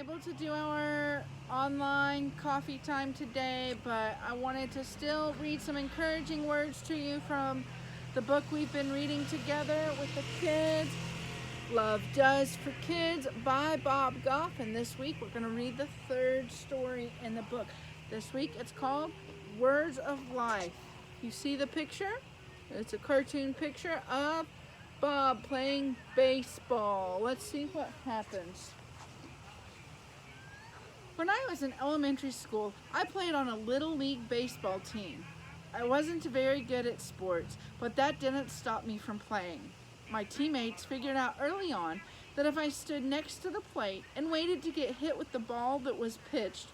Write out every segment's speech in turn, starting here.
able to do our online coffee time today, but I wanted to still read some encouraging words to you from the book we've been reading together with the kids, Love Does for Kids by Bob Goff. And this week we're going to read the third story in the book. This week it's called Words of Life. You see the picture? It's a cartoon picture of Bob playing baseball. Let's see what happens. When I was in elementary school, I played on a little league baseball team. I wasn't very good at sports, but that didn't stop me from playing. My teammates figured out early on that if I stood next to the plate and waited to get hit with the ball that was pitched,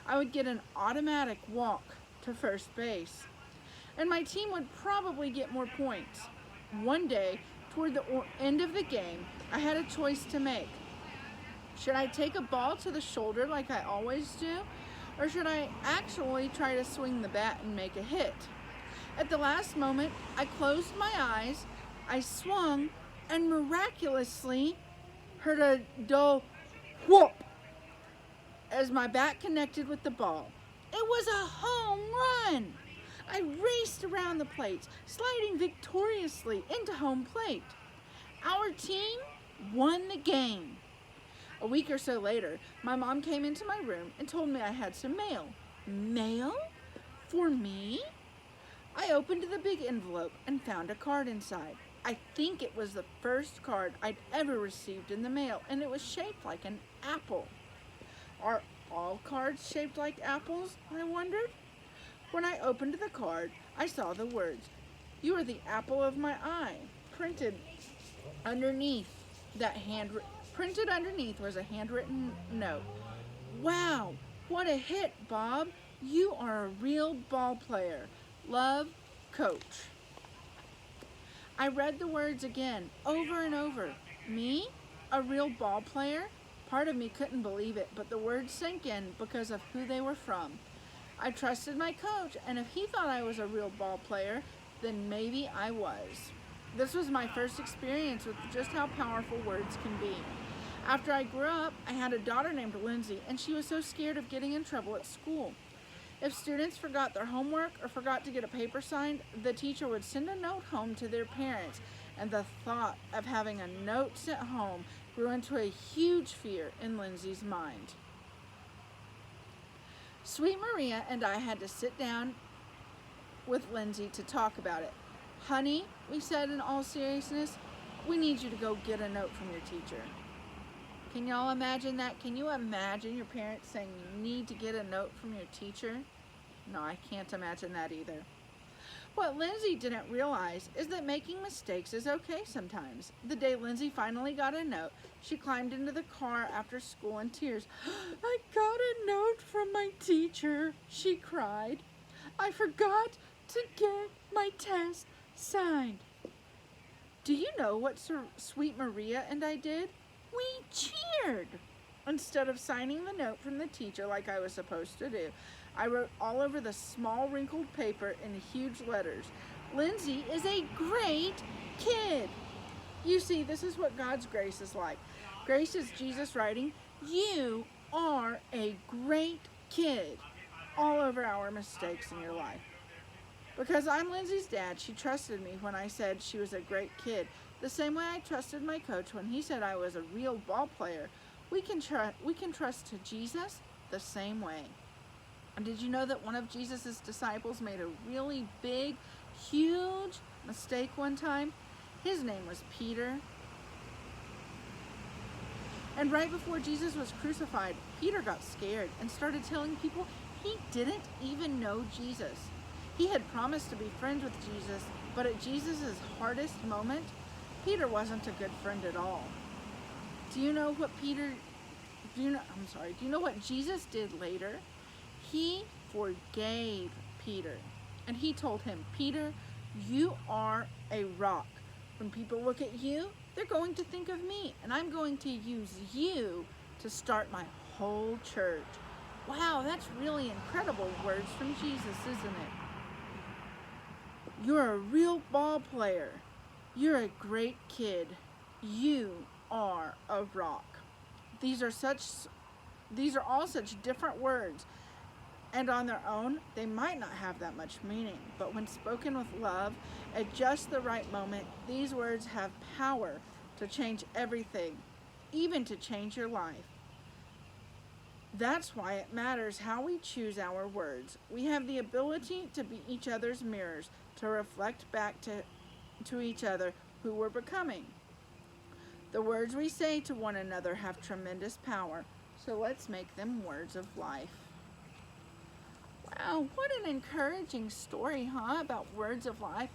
I would get an automatic walk to first base. And my team would probably get more points. One day, toward the end of the game, I had a choice to make. Should I take a ball to the shoulder like I always do? Or should I actually try to swing the bat and make a hit? At the last moment, I closed my eyes, I swung, and miraculously heard a dull whoop as my bat connected with the ball. It was a home run! I raced around the plates, sliding victoriously into home plate. Our team won the game. A week or so later, my mom came into my room and told me I had some mail. Mail? For me? I opened the big envelope and found a card inside. I think it was the first card I'd ever received in the mail, and it was shaped like an apple. Are all cards shaped like apples? I wondered. When I opened the card, I saw the words, "You are the apple of my eye," printed underneath was a handwritten note. Wow, what a hit, Bob. You are a real ball player. Love, Coach. I read the words again, over and over. Me? A real ball player? Part of me couldn't believe it, but the words sank in because of who they were from. I trusted my coach, and if he thought I was a real ball player, then maybe I was. This was my first experience with just how powerful words can be. After I grew up, I had a daughter named Lindsay, and she was so scared of getting in trouble at school. If students forgot their homework or forgot to get a paper signed, the teacher would send a note home to their parents, and the thought of having a note sent home grew into a huge fear in Lindsay's mind. Sweet Maria and I had to sit down with Lindsay to talk about it. Honey, we said in all seriousness, we need you to go get a note from your teacher. Can y'all imagine that? Can you imagine your parents saying you need to get a note from your teacher? No, I can't imagine that either. What Lindsay didn't realize is that making mistakes is okay sometimes. The day Lindsay finally got a note, she climbed into the car after school in tears. "I got a note from my teacher," she cried. "I forgot to get my test signed." Do you know what Sweet Maria and I did? We cheered! Instead of signing the note from the teacher like I was supposed to do, I wrote all over the small wrinkled paper in huge letters, "Lindsay is a great kid." You see, this is what God's grace is like. Grace is Jesus writing, "You are a great kid," all over our mistakes in your life. Because I'm Lindsay's dad, she trusted me when I said she was a great kid. The same way I trusted my coach when he said I was a real ball player. We can trust to Jesus the same way. And did you know that one of Jesus' disciples made a really big, huge mistake one time? His name was Peter. And right before Jesus was crucified, Peter got scared and started telling people he didn't even know Jesus. He had promised to be friends with Jesus, but at Jesus' hardest moment, Peter wasn't a good friend at all. Do you know what Jesus did later? He forgave Peter. And he told him, "Peter, you are a rock. When people look at you, they're going to think of me, and I'm going to use you to start my whole church." Wow, that's really incredible words from Jesus, isn't it? You're a real ball player. You're a great kid. You are a rock. These are such These are all such different words, and on their own, they might not have that much meaning. But when spoken with love, at just the right moment, these words have power to change everything, even to change your life. That's why it matters how we choose our words. We have the ability to be each other's mirrors, to reflect back to each other who we're becoming. The words we say to one another have tremendous power, so let's make them words of life. Wow, what an encouraging story, huh, about words of life.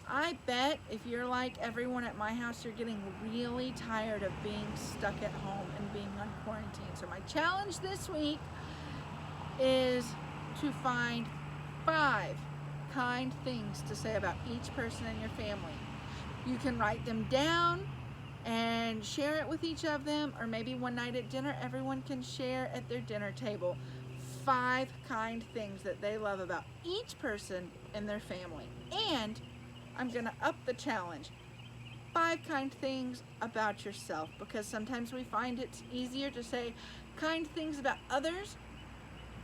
I bet if you're like everyone at my house, you're getting really tired of being stuck at home and being on quarantine. So my challenge this week is to find 5 kind things to say about each person in your family. You can write them down and share it with each of them, or maybe one night at dinner, everyone can share at their dinner table 5 kind things that they love about each person in their family. And I'm gonna up the challenge. 5 kind things about yourself, because sometimes we find it's easier to say kind things about others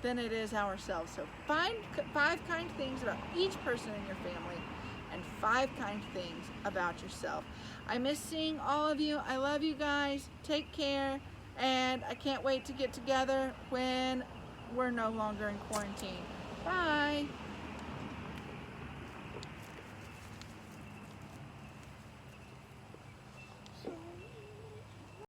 than it is ourselves. So find 5 kind things about each person in your family and 5 kind things about yourself. I miss seeing all of you. I love you guys. Take care. And I can't wait to get together when we're no longer in quarantine. Bye.